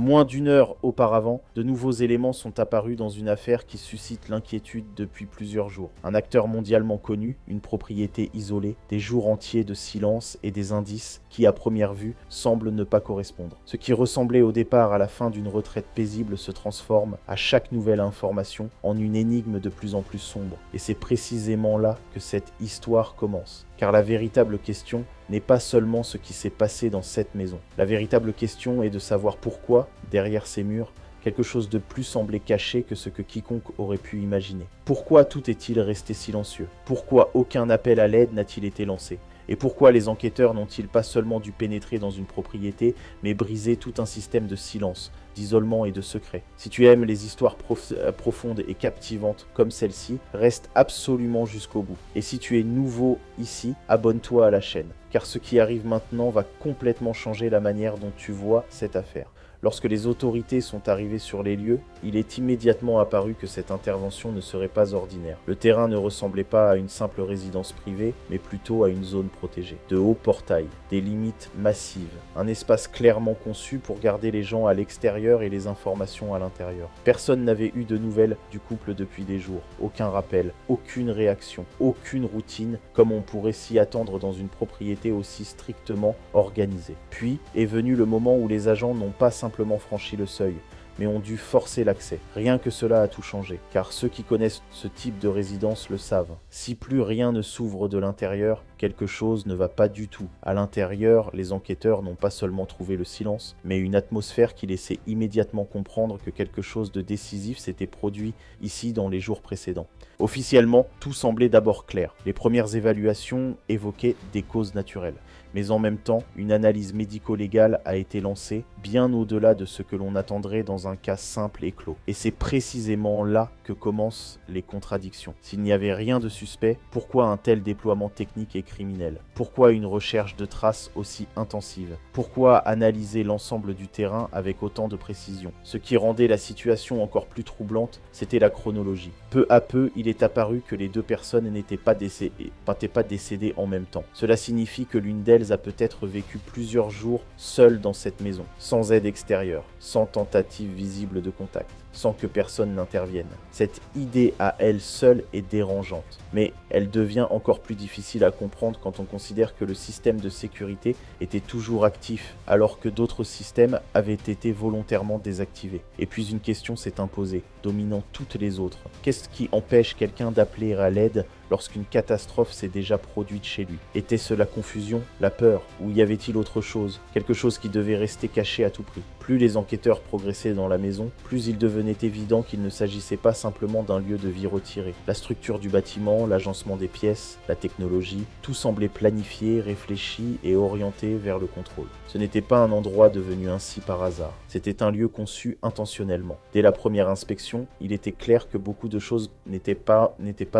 Moins d'une heure auparavant, de nouveaux éléments sont apparus dans une affaire qui suscite l'inquiétude depuis plusieurs jours. Un acteur mondialement connu, une propriété isolée, des jours entiers de silence et des indices qui, à première vue, semblent ne pas correspondre. Ce qui ressemblait au départ à la fin d'une retraite paisible se transforme, à chaque nouvelle information, en une énigme de plus en plus sombre. Et c'est précisément là que cette histoire commence. Car la véritable question n'est pas seulement ce qui s'est passé dans cette maison. La véritable question est de savoir pourquoi, derrière ces murs, quelque chose de plus semblait caché que ce que quiconque aurait pu imaginer. Pourquoi tout est-il resté silencieux? Pourquoi aucun appel à l'aide n'a-t-il été lancé? Et pourquoi les enquêteurs n'ont-ils pas seulement dû pénétrer dans une propriété, mais briser tout un système de silence, d'isolement et de secret? Si tu aimes les histoires profondes et captivantes comme celle-ci, reste absolument jusqu'au bout. Et si tu es nouveau ici, abonne-toi à la chaîne, car ce qui arrive maintenant va complètement changer la manière dont tu vois cette affaire. Lorsque les autorités sont arrivées sur les lieux, il est immédiatement apparu que cette intervention ne serait pas ordinaire. Le terrain ne ressemblait pas à une simple résidence privée, mais plutôt à une zone protégée. De hauts portails, des limites massives, un espace clairement conçu pour garder les gens à l'extérieur et les informations à l'intérieur. Personne n'avait eu de nouvelles du couple depuis des jours. Aucun rappel, aucune réaction, aucune routine, comme on pourrait s'y attendre dans une propriété aussi strictement organisée. Puis est venu le moment où les agents n'ont pas simplement franchi le seuil, mais ont dû forcer l'accès. Rien que cela a tout changé, car ceux qui connaissent ce type de résidence le savent. Si plus rien ne s'ouvre de l'intérieur, quelque chose ne va pas du tout. À l'intérieur, les enquêteurs n'ont pas seulement trouvé le silence, mais une atmosphère qui laissait immédiatement comprendre que quelque chose de décisif s'était produit ici dans les jours précédents. Officiellement, tout semblait d'abord clair. Les premières évaluations évoquaient des causes naturelles. Mais en même temps, une analyse médico-légale a été lancée, bien au-delà de ce que l'on attendrait dans un cas simple et clos. Et c'est précisément là que commencent les contradictions. S'il n'y avait rien de suspect, pourquoi un tel déploiement technique et criminel? Pourquoi une recherche de traces aussi intensive? Pourquoi analyser l'ensemble du terrain avec autant de précision? Ce qui rendait la situation encore plus troublante, c'était la chronologie. Peu à peu, il est apparu que les deux personnes n'étaient pas décédées en même temps. Cela signifie que l'une d'elles a peut-être vécu plusieurs jours seule dans cette maison, sans aide extérieure, sans tentative visible de contact, sans que personne n'intervienne. Cette idée à elle seule est dérangeante, mais elle devient encore plus difficile à comprendre quand on considère que le système de sécurité était toujours actif, alors que d'autres systèmes avaient été volontairement désactivés. Et puis une question s'est imposée, dominant toutes les autres. Qu'est-ce qui empêche quelqu'un d'appeler à l'aide lorsqu'une catastrophe s'est déjà produite chez lui? Était-ce la confusion, la peur, ou y avait-il autre chose? Quelque chose qui devait rester caché à tout prix. Plus les enquêteurs progressaient dans la maison, plus il devenait évident qu'il ne s'agissait pas simplement d'un lieu de vie retiré. La structure du bâtiment, l'agencement des pièces, la technologie, tout semblait planifié, réfléchi et orienté vers le contrôle. Ce n'était pas un endroit devenu ainsi par hasard. C'était un lieu conçu intentionnellement. Dès la première inspection, il était clair que beaucoup de choses n'étaient pas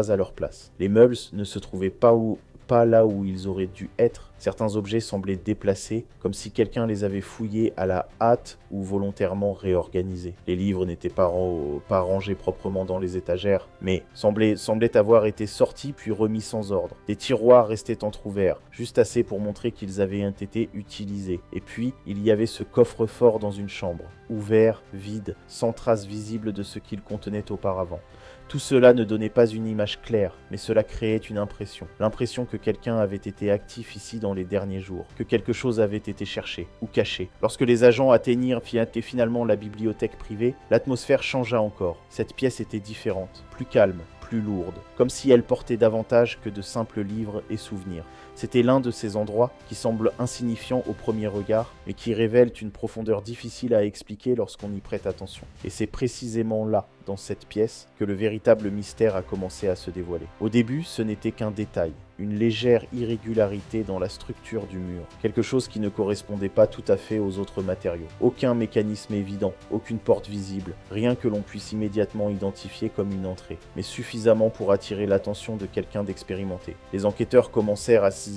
à leur place. Les meubles ne se trouvaient pas là où ils auraient dû être. Certains objets semblaient déplacés, comme si quelqu'un les avait fouillés à la hâte ou volontairement réorganisés. Les livres n'étaient pas rangés proprement dans les étagères, mais semblaient avoir été sortis puis remis sans ordre. Des tiroirs restaient entr'ouverts, juste assez pour montrer qu'ils avaient été utilisés. Et puis, il y avait ce coffre-fort dans une chambre, ouvert, vide, sans trace visible de ce qu'il contenait auparavant. Tout cela ne donnait pas une image claire, mais cela créait une impression. L'impression que quelqu'un avait été actif ici dans les derniers jours, que quelque chose avait été cherché ou caché. Lorsque les agents atteignirent finalement la bibliothèque privée, l'atmosphère changea encore. Cette pièce était différente, plus calme, plus lourde, comme si elle portait davantage que de simples livres et souvenirs. C'était l'un de ces endroits qui semblent insignifiants au premier regard, mais qui révèlent une profondeur difficile à expliquer lorsqu'on y prête attention. Et c'est précisément là, dans cette pièce, que le véritable mystère a commencé à se dévoiler. Au début, ce n'était qu'un détail, une légère irrégularité dans la structure du mur, quelque chose qui ne correspondait pas tout à fait aux autres matériaux. Aucun mécanisme évident, aucune porte visible, rien que l'on puisse immédiatement identifier comme une entrée, mais suffisamment pour attirer l'attention de quelqu'un d'expérimenté. Les enquêteurs commencèrent à s'y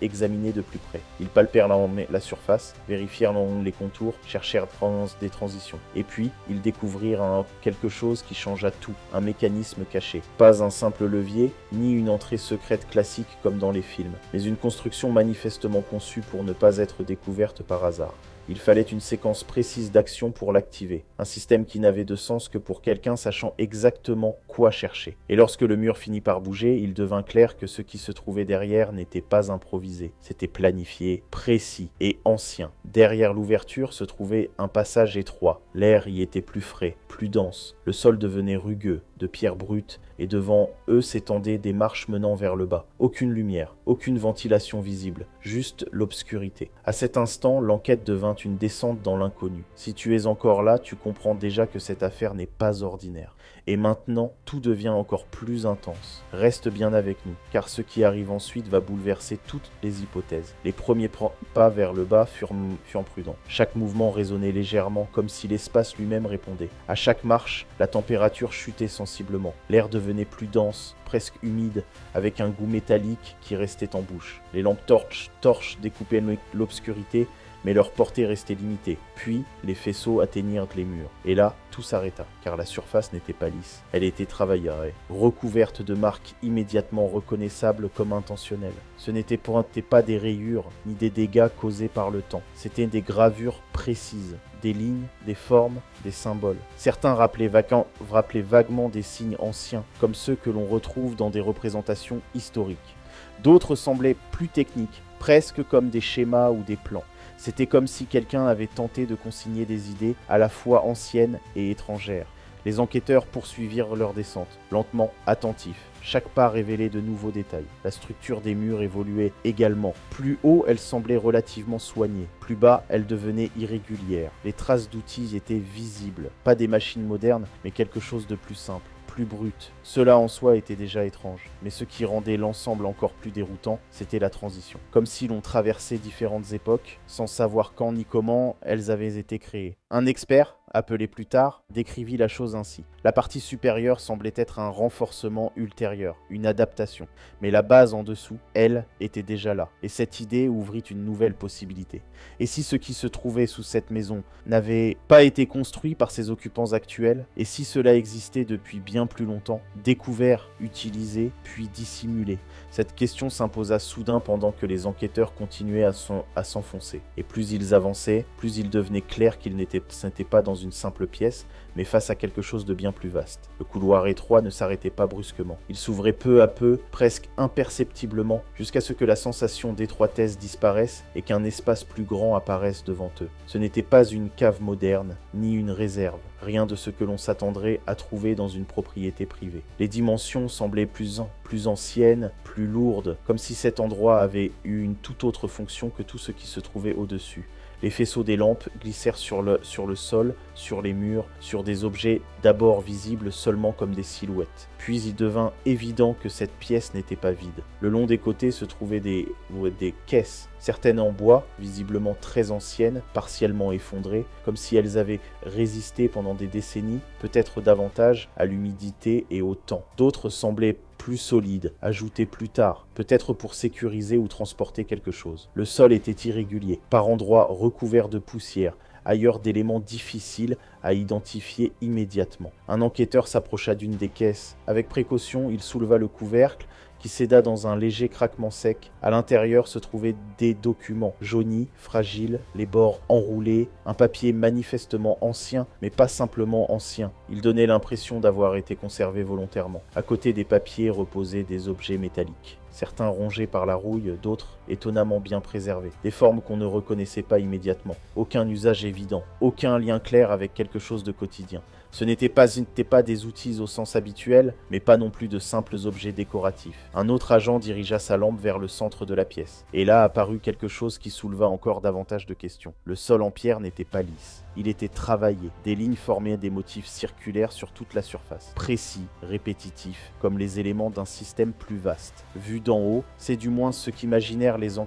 examiner de plus près. Ils palpèrent la surface, vérifièrent les contours, cherchèrent des transitions. Et puis, ils découvrirent quelque chose qui changea tout, un mécanisme caché. Pas un simple levier, ni une entrée secrète classique comme dans les films, mais une construction manifestement conçue pour ne pas être découverte par hasard. Il fallait une séquence précise d'actions pour l'activer. Un système qui n'avait de sens que pour quelqu'un sachant exactement quoi chercher. Et lorsque le mur finit par bouger, il devint clair que ce qui se trouvait derrière n'était pas improvisé. C'était planifié, précis et ancien. Derrière l'ouverture se trouvait un passage étroit. L'air y était plus frais, plus dense. Le sol devenait rugueux, de pierres brutes, et devant eux s'étendaient des marches menant vers le bas. Aucune lumière, aucune ventilation visible, juste l'obscurité. À cet instant, l'enquête devint une descente dans l'inconnu. Si tu es encore là, tu comprends déjà que cette affaire n'est pas ordinaire. Et maintenant, tout devient encore plus intense. Reste bien avec nous, car ce qui arrive ensuite va bouleverser toutes les hypothèses. Les premiers pas vers le bas furent prudents. Chaque mouvement résonnait légèrement, comme si l'espace lui-même répondait. À chaque marche, la température chutait sensiblement. L'air devenait plus dense, presque humide, avec un goût métallique qui restait en bouche. Les lampes torches découpaient l'obscurité, mais leur portée restait limitée. Puis, les faisceaux atteignirent les murs. Et là, tout s'arrêta, car la surface n'était pas lisse. Elle était travaillée, recouverte de marques immédiatement reconnaissables comme intentionnelles. Ce n'étaient pas des rayures, ni des dégâts causés par le temps. C'étaient des gravures précises, des lignes, des formes, des symboles. Certains rappelaient vaguement des signes anciens, comme ceux que l'on retrouve dans des représentations historiques. D'autres semblaient plus techniques, presque comme des schémas ou des plans. C'était comme si quelqu'un avait tenté de consigner des idées à la fois anciennes et étrangères. Les enquêteurs poursuivirent leur descente, lentement, attentifs. Chaque pas révélait de nouveaux détails. La structure des murs évoluait également. Plus haut, elle semblait relativement soignée. Plus bas, elle devenait irrégulière. Les traces d'outils étaient visibles. Pas des machines modernes, mais quelque chose de plus simple, plus brut. Cela en soi était déjà étrange, mais ce qui rendait l'ensemble encore plus déroutant, c'était la transition. Comme si l'on traversait différentes époques, sans savoir quand ni comment elles avaient été créées. Un expert, appelé plus tard, décrivit la chose ainsi. La partie supérieure semblait être un renforcement ultérieur, une adaptation. Mais la base en dessous, elle, était déjà là. Et cette idée ouvrit une nouvelle possibilité. Et si ce qui se trouvait sous cette maison n'avait pas été construit par ses occupants actuels, et si cela existait depuis bien plus longtemps, découvert, utilisé, puis dissimulé? Cette question s'imposa soudain pendant que les enquêteurs continuaient à s'enfoncer. Et plus ils avançaient, plus il devenait clair qu'ils n'étaient pas dans une simple pièce, mais face à quelque chose de bien plus vaste. Le couloir étroit ne s'arrêtait pas brusquement. Il s'ouvrait peu à peu, presque imperceptiblement, jusqu'à ce que la sensation d'étroitesse disparaisse et qu'un espace plus grand apparaisse devant eux. Ce n'était pas une cave moderne, ni une réserve. Rien de ce que l'on s'attendrait à trouver dans une propriété privée. Les dimensions semblaient plus anciennes, plus lourdes, comme si cet endroit avait eu une toute autre fonction que tout ce qui se trouvait au-dessus. Les faisceaux des lampes glissèrent sur le sol, sur les murs, sur des objets d'abord visibles seulement comme des silhouettes. Puis il devint évident que cette pièce n'était pas vide. Le long des côtés se trouvaient des caisses, certaines en bois, visiblement très anciennes, partiellement effondrées, comme si elles avaient résisté pendant des décennies, peut-être davantage à l'humidité et au temps. D'autres semblaient plus solide, ajouté plus tard, peut-être pour sécuriser ou transporter quelque chose. Le sol était irrégulier, par endroits recouvert de poussière, ailleurs d'éléments difficiles à identifier immédiatement. Un enquêteur s'approcha d'une des caisses. Avec précaution, il souleva le couvercle, qui céda dans un léger craquement sec. À l'intérieur se trouvaient des documents, jaunis, fragiles, les bords enroulés, un papier manifestement ancien, mais pas simplement ancien. Il donnait l'impression d'avoir été conservé volontairement. À côté des papiers reposaient des objets métalliques. Certains rongés par la rouille, d'autres étonnamment bien préservés. Des formes qu'on ne reconnaissait pas immédiatement. Aucun usage évident, aucun lien clair avec quelque chose de quotidien. Ce n'étaient pas des outils au sens habituel, mais pas non plus de simples objets décoratifs. Un autre agent dirigea sa lampe vers le centre de la pièce. Et là apparut quelque chose qui souleva encore davantage de questions. Le sol en pierre n'était pas lisse. Il était travaillé. Des lignes formaient des motifs circulaires sur toute la surface. Précis, répétitifs, comme les éléments d'un système plus vaste. Vu d'en haut, c'est du moins ce qu'imaginèrent les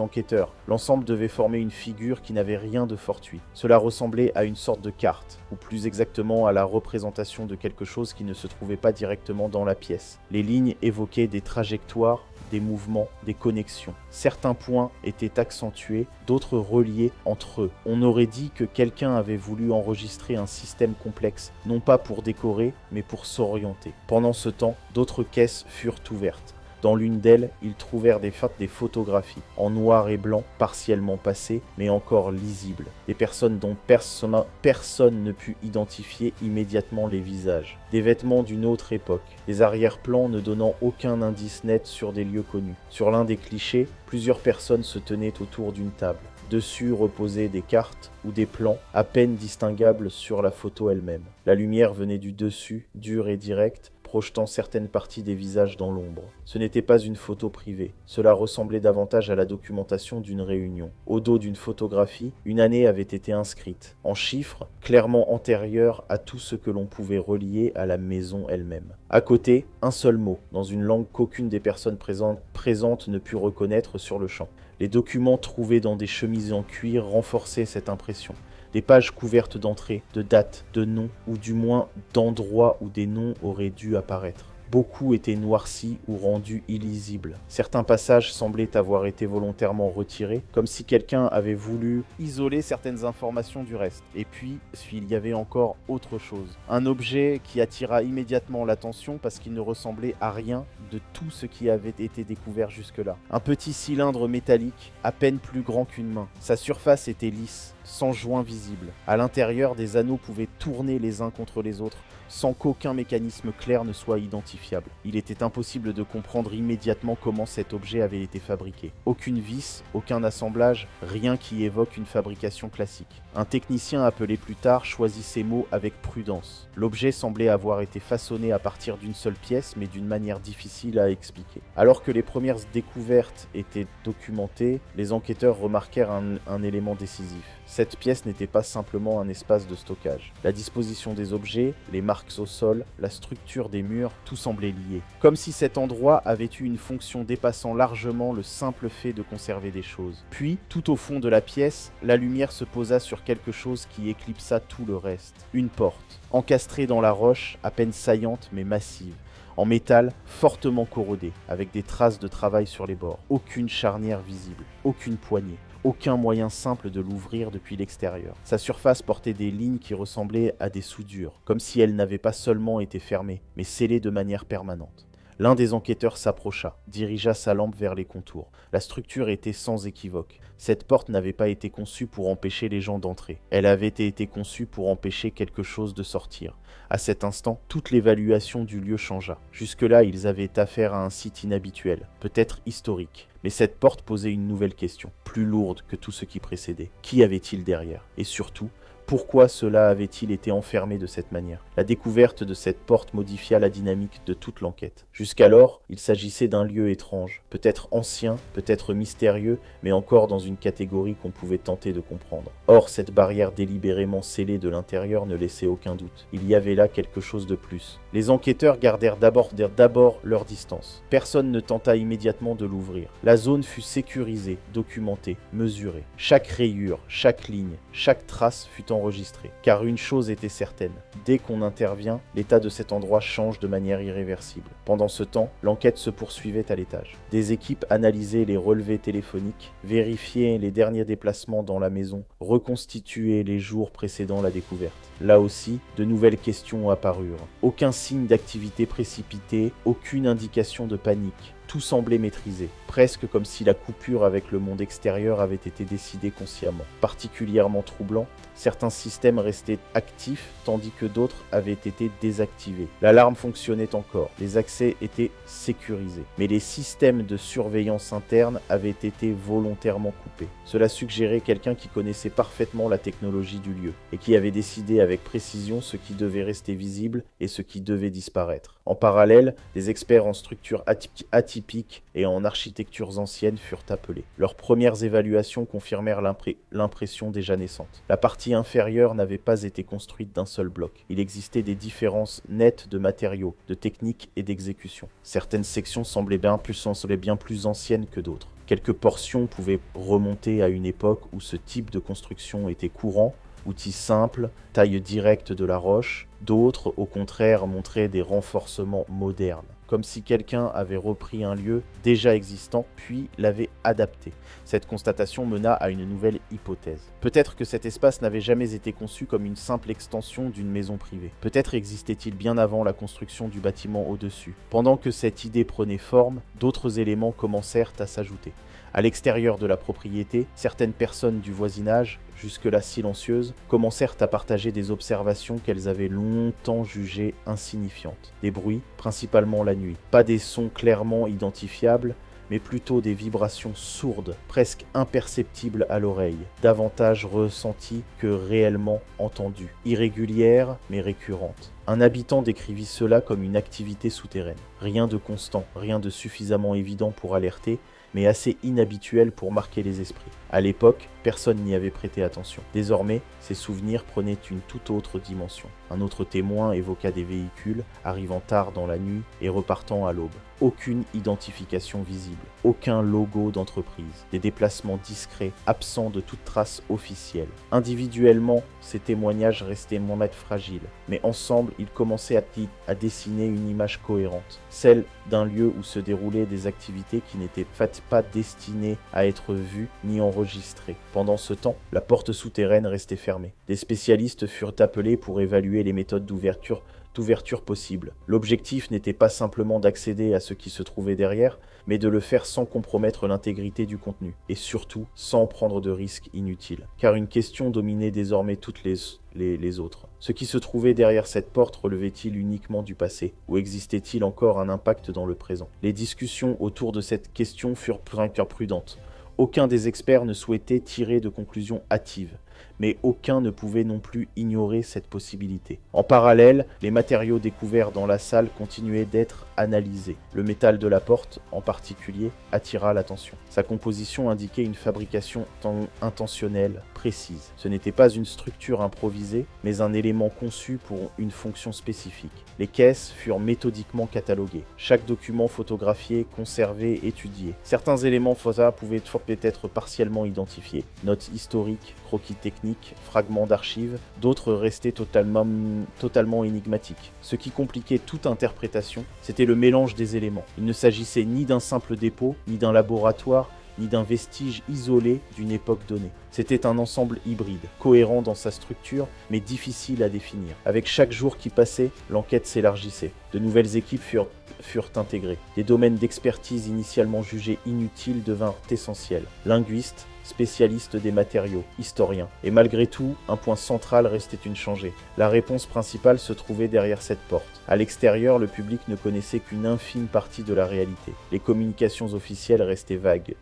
enquêteurs. L'ensemble devait former une figure qui n'avait rien de fortuit. Cela ressemblait à une sorte de carte, ou plus exactement à la représentation de quelque chose qui ne se trouvait pas directement dans la pièce. Les lignes évoquaient des trajectoires, des mouvements, des connexions. Certains points étaient accentués, d'autres reliés entre eux. On aurait dit que quelqu'un avait voulu enregistrer un système complexe, non pas pour décorer, mais pour s'orienter. Pendant ce temps, d'autres caisses furent ouvertes. Dans l'une d'elles, ils trouvèrent des photographies, en noir et blanc, partiellement passées, mais encore lisibles. Des personnes dont personne ne put identifier immédiatement les visages. Des vêtements d'une autre époque, des arrière-plans ne donnant aucun indice net sur des lieux connus. Sur l'un des clichés, plusieurs personnes se tenaient autour d'une table. Dessus reposaient des cartes ou des plans à peine distinguables sur la photo elle-même. La lumière venait du dessus, dure et directe, projetant certaines parties des visages dans l'ombre. Ce n'était pas une photo privée, cela ressemblait davantage à la documentation d'une réunion. Au dos d'une photographie, une année avait été inscrite, en chiffres, clairement antérieurs à tout ce que l'on pouvait relier à la maison elle-même. À côté, un seul mot, dans une langue qu'aucune des personnes présentes ne put reconnaître sur le champ. Les documents trouvés dans des chemises en cuir renforçaient cette impression. Des pages couvertes d'entrées, de dates, de noms, ou du moins d'endroits où des noms auraient dû apparaître. Beaucoup étaient noircis ou rendus illisibles. Certains passages semblaient avoir été volontairement retirés, comme si quelqu'un avait voulu isoler certaines informations du reste. Et puis, il y avait encore autre chose. Un objet qui attira immédiatement l'attention parce qu'il ne ressemblait à rien de tout ce qui avait été découvert jusque-là. Un petit cylindre métallique, à peine plus grand qu'une main. Sa surface était lisse, sans joint visible. À l'intérieur, des anneaux pouvaient tourner les uns contre les autres, sans qu'aucun mécanisme clair ne soit identifiable. Il était impossible de comprendre immédiatement comment cet objet avait été fabriqué. Aucune vis, aucun assemblage, rien qui évoque une fabrication classique. Un technicien appelé plus tard choisit ces mots avec prudence. L'objet semblait avoir été façonné à partir d'une seule pièce, mais d'une manière difficile à expliquer. Alors que les premières découvertes étaient documentées, les enquêteurs remarquèrent un élément décisif. Cette pièce n'était pas simplement un espace de stockage. La disposition des objets, les marques au sol, la structure des murs, tout semblait lié. Comme si cet endroit avait eu une fonction dépassant largement le simple fait de conserver des choses. Puis, tout au fond de la pièce, la lumière se posa sur quelque chose qui éclipsa tout le reste. Une porte, encastrée dans la roche, à peine saillante mais massive. En métal, fortement corrodé, avec des traces de travail sur les bords. Aucune charnière visible, aucune poignée. Aucun moyen simple de l'ouvrir depuis l'extérieur. Sa surface portait des lignes qui ressemblaient à des soudures, comme si elles n'avaient pas seulement été fermées, mais scellées de manière permanente. L'un des enquêteurs s'approcha, dirigea sa lampe vers les contours. La structure était sans équivoque. Cette porte n'avait pas été conçue pour empêcher les gens d'entrer. Elle avait été conçue pour empêcher quelque chose de sortir. À cet instant, toute l'évaluation du lieu changea. Jusque-là, ils avaient affaire à un site inhabituel, peut-être historique. Mais cette porte posait une nouvelle question, plus lourde que tout ce qui précédait. Qui avait-il derrière? Et surtout, pourquoi cela avait-il été enfermé de cette manière? La découverte de cette porte modifia la dynamique de toute l'enquête. Jusqu'alors, il s'agissait d'un lieu étrange, peut-être ancien, peut-être mystérieux, mais encore dans une catégorie qu'on pouvait tenter de comprendre. Or, cette barrière délibérément scellée de l'intérieur ne laissait aucun doute. Il y avait là quelque chose de plus. Les enquêteurs gardèrent d'abord leur distance. Personne ne tenta immédiatement de l'ouvrir. La zone fut sécurisée, documentée, mesurée. Chaque rayure, chaque ligne, chaque trace fut enregistrée. Car une chose était certaine, dès qu'on intervient, l'état de cet endroit change de manière irréversible. Pendant ce temps, l'enquête se poursuivait à l'étage. Des équipes analysaient les relevés téléphoniques, vérifiaient les derniers déplacements dans la maison, reconstituaient les jours précédant la découverte. Là aussi, de nouvelles questions apparurent. Aucun signe d'activité précipitée, aucune indication de panique. Tout semblait maîtrisé, presque comme si la coupure avec le monde extérieur avait été décidée consciemment. Particulièrement troublant, certains systèmes restaient actifs tandis que d'autres avaient été désactivés. L'alarme fonctionnait encore, les accès étaient sécurisés, mais les systèmes de surveillance interne avaient été volontairement coupés. Cela suggérait quelqu'un qui connaissait parfaitement la technologie du lieu et qui avait décidé avec précision ce qui devait rester visible et ce qui devait disparaître. En parallèle, des experts en structures atypiques et en architectures anciennes furent appelés. Leurs premières évaluations confirmèrent l'impression déjà naissante. La partie inférieure n'avait pas été construite d'un seul bloc. Il existait des différences nettes de matériaux, de techniques et d'exécution. Certaines sections semblaient bien plus anciennes que d'autres. Quelques portions pouvaient remonter à une époque où ce type de construction était courant, outils simples, taille directe de la roche, D'autres, au contraire, montraient des renforcements modernes, comme si quelqu'un avait repris un lieu déjà existant, puis l'avait adapté. Cette constatation mena à une nouvelle hypothèse. Peut-être que cet espace n'avait jamais été conçu comme une simple extension d'une maison privée. Peut-être existait-il bien avant la construction du bâtiment au-dessus. Pendant que cette idée prenait forme, d'autres éléments commencèrent à s'ajouter. À l'extérieur de la propriété, certaines personnes du voisinage, jusque-là silencieuses, commencèrent à partager des observations qu'elles avaient longtemps jugées insignifiantes. Des bruits, principalement la nuit. Pas des sons clairement identifiables, mais plutôt des vibrations sourdes, presque imperceptibles à l'oreille, davantage ressenties que réellement entendues, irrégulières mais récurrentes. Un habitant décrivit cela comme une activité souterraine. Rien de constant, rien de suffisamment évident pour alerter, mais assez inhabituel pour marquer les esprits. À l'époque, personne n'y avait prêté attention. Désormais, ces souvenirs prenaient une toute autre dimension. Un autre témoin évoqua des véhicules arrivant tard dans la nuit et repartant à l'aube. Aucune identification visible, aucun logo d'entreprise, des déplacements discrets, absents de toute trace officielle. Individuellement, ces témoignages restaient moins fragiles, mais ensemble, ils commençaient à dessiner une image cohérente, celle d'un lieu où se déroulaient des activités qui n'étaient pas destinées à être vues ni enregistrées. Pendant ce temps, la porte souterraine restait fermée. Des spécialistes furent appelés pour évaluer les méthodes d'ouverture possibles. L'objectif n'était pas simplement d'accéder à ce qui se trouvait derrière, mais de le faire sans compromettre l'intégrité du contenu, et surtout sans prendre de risques inutiles. Car une question dominait désormais toutes les autres. Ce qui se trouvait derrière cette porte relevait-il uniquement du passé, ou existait-il encore un impact dans le présent? Les discussions autour de cette question furent prudentes. Aucun des experts ne souhaitait tirer de conclusions hâtives, mais aucun ne pouvait non plus ignorer cette possibilité. En parallèle, les matériaux découverts dans la salle continuaient d'être analysés. Le métal de la porte, en particulier, attira l'attention. Sa composition indiquait une fabrication intentionnelle, précise. Ce n'était pas une structure improvisée, mais un élément conçu pour une fonction spécifique. Les caisses furent méthodiquement cataloguées. Chaque document photographié, conservé, étudié. Certains éléments pouvaient être partiellement identifiés. Notes historiques, croquis techniques, fragments d'archives, d'autres restaient totalement énigmatiques. Ce qui compliquait toute interprétation, c'était le mélange des éléments. Il ne s'agissait ni d'un simple dépôt, ni d'un laboratoire, ni d'un vestige isolé d'une époque donnée. C'était un ensemble hybride, cohérent dans sa structure, mais difficile à définir. Avec chaque jour qui passait, l'enquête s'élargissait. De nouvelles équipes furent intégrées. Des domaines d'expertise initialement jugés inutiles devinrent essentiels. Linguistes, spécialistes des matériaux, historiens. Et malgré tout, un point central restait inchangé. La réponse principale se trouvait derrière cette porte. À l'extérieur, le public ne connaissait qu'une infime partie de la réalité. Les communications officielles restaient vagues,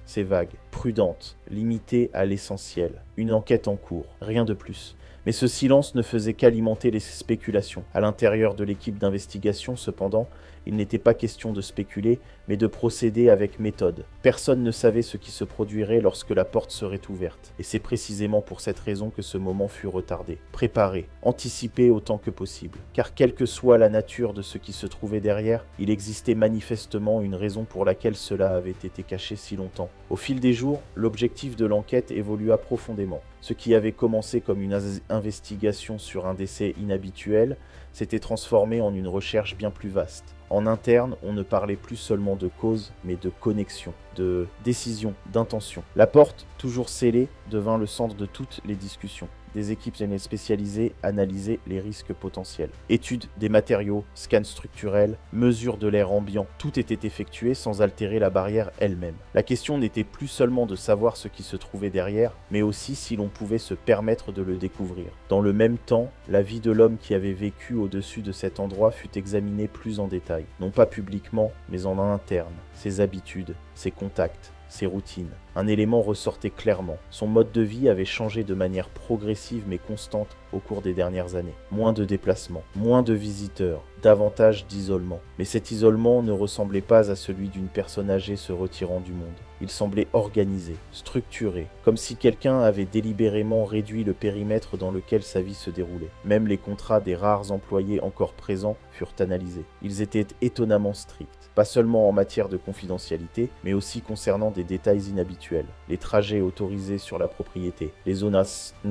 prudentes, limitées à l'essentiel. Une enquête en cours, rien de plus. Mais ce silence ne faisait qu'alimenter les spéculations. À l'intérieur de l'équipe d'investigation, cependant, il n'était pas question de spéculer, mais de procéder avec méthode. Personne ne savait ce qui se produirait lorsque la porte serait ouverte. Et c'est précisément pour cette raison que ce moment fut retardé. Préparé, anticipé autant que possible. Car quelle que soit la nature de ce qui se trouvait derrière, il existait manifestement une raison pour laquelle cela avait été caché si longtemps. Au fil des jours, l'objectif de l'enquête évolua profondément. Ce qui avait commencé comme une investigation sur un décès inhabituel s'était transformé en une recherche bien plus vaste. En interne, on ne parlait plus seulement de cause, mais de connexion, de décision, d'intention. La porte, toujours scellée, devint le centre de toutes les discussions. Des équipes spécialisées analysaient les risques potentiels. Études des matériaux, scans structurels, mesures de l'air ambiant, tout était effectué sans altérer la barrière elle-même. La question n'était plus seulement de savoir ce qui se trouvait derrière, mais aussi si l'on pouvait se permettre de le découvrir. Dans le même temps, la vie de l'homme qui avait vécu au-dessus de cet endroit fut examinée plus en détail. Non pas publiquement, mais en interne. Ses habitudes, ses contacts, ses routines. Un élément ressortait clairement. Son mode de vie avait changé de manière progressive mais constante au cours des dernières années. Moins de déplacements, moins de visiteurs, davantage d'isolement. Mais cet isolement ne ressemblait pas à celui d'une personne âgée se retirant du monde. Il semblait organisé, structuré, comme si quelqu'un avait délibérément réduit le périmètre dans lequel sa vie se déroulait. Même les contrats des rares employés encore présents furent analysés. Ils étaient étonnamment stricts, pas seulement en matière de confidentialité, mais aussi concernant des détails inhabituels. Les trajets autorisés sur la propriété, les zones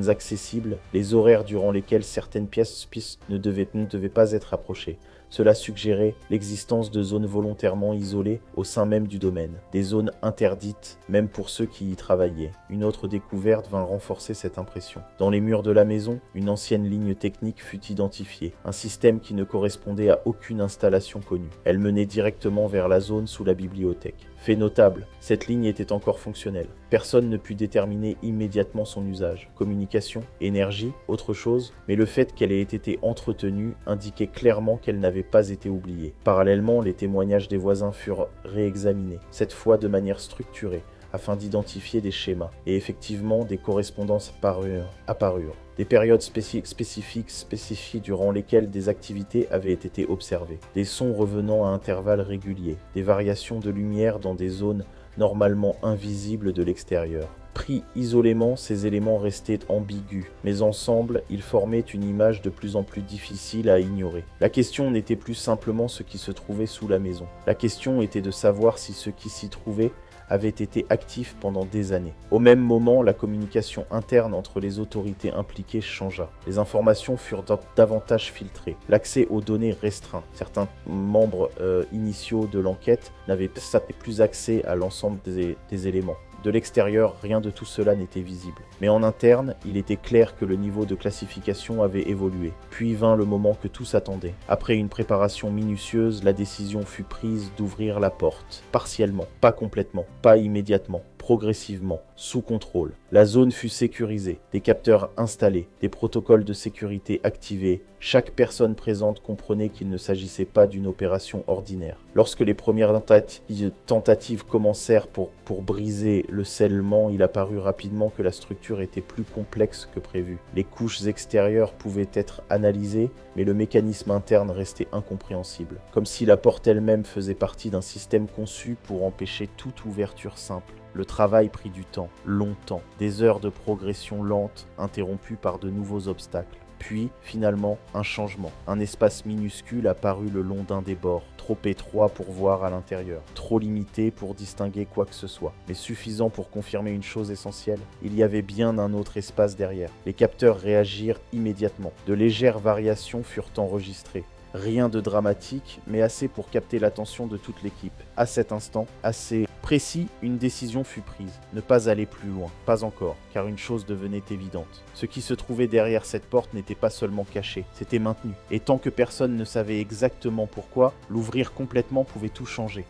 accessibles, les horaires durant lesquels certaines pièces ne devaient pas être approchées. Cela suggérait l'existence de zones volontairement isolées au sein même du domaine, des zones interdites même pour ceux qui y travaillaient. Une autre découverte vint renforcer cette impression. Dans les murs de la maison, une ancienne ligne technique fut identifiée, un système qui ne correspondait à aucune installation connue. Elle menait directement vers la zone sous la bibliothèque. Fait notable, cette ligne était encore fonctionnelle. Personne ne put déterminer immédiatement son usage. Communication, énergie, autre chose, mais le fait qu'elle ait été entretenue indiquait clairement qu'elle n'avait pas été oubliée. Parallèlement, les témoignages des voisins furent réexaminés, cette fois de manière structurée, afin d'identifier des schémas. Et effectivement, des correspondances apparurent. Des périodes spécifiques durant lesquelles des activités avaient été observées. Des sons revenant à intervalles réguliers. Des variations de lumière dans des zones normalement invisibles de l'extérieur. Pris isolément, ces éléments restaient ambigus, mais ensemble, ils formaient une image de plus en plus difficile à ignorer. La question n'était plus simplement ce qui se trouvait sous la maison. La question était de savoir si ce qui s'y trouvait avait été actif pendant des années. Au même moment, la communication interne entre les autorités impliquées changea. Les informations furent davantage filtrées, l'accès aux données restreint. Certains membres initiaux de l'enquête n'avaient plus accès à l'ensemble des éléments. De l'extérieur, rien de tout cela n'était visible. Mais en interne, il était clair que le niveau de classification avait évolué. Puis vint le moment que tous attendaient. Après une préparation minutieuse, la décision fut prise d'ouvrir la porte. Partiellement, pas complètement, pas immédiatement, progressivement, sous contrôle. La zone fut sécurisée, des capteurs installés, des protocoles de sécurité activés. Chaque personne présente comprenait qu'il ne s'agissait pas d'une opération ordinaire. Lorsque les premières tentatives commencèrent pour briser le scellement, il apparut rapidement que la structure était plus complexe que prévu. Les couches extérieures pouvaient être analysées, mais le mécanisme interne restait incompréhensible. Comme si la porte elle-même faisait partie d'un système conçu pour empêcher toute ouverture simple. Le travail prit du temps, longtemps, des heures de progression lente, interrompues par de nouveaux obstacles. Puis, finalement, un changement. Un espace minuscule apparut le long d'un des bords, trop étroit pour voir à l'intérieur, trop limité pour distinguer quoi que ce soit, mais suffisant pour confirmer une chose essentielle. Il y avait bien un autre espace derrière. Les capteurs réagirent immédiatement. De légères variations furent enregistrées. Rien de dramatique, mais assez pour capter l'attention de toute l'équipe. À cet instant, assez précis, une décision fut prise. Ne pas aller plus loin. Pas encore, car une chose devenait évidente. Ce qui se trouvait derrière cette porte n'était pas seulement caché, c'était maintenu. Et tant que personne ne savait exactement pourquoi, l'ouvrir complètement pouvait tout changer.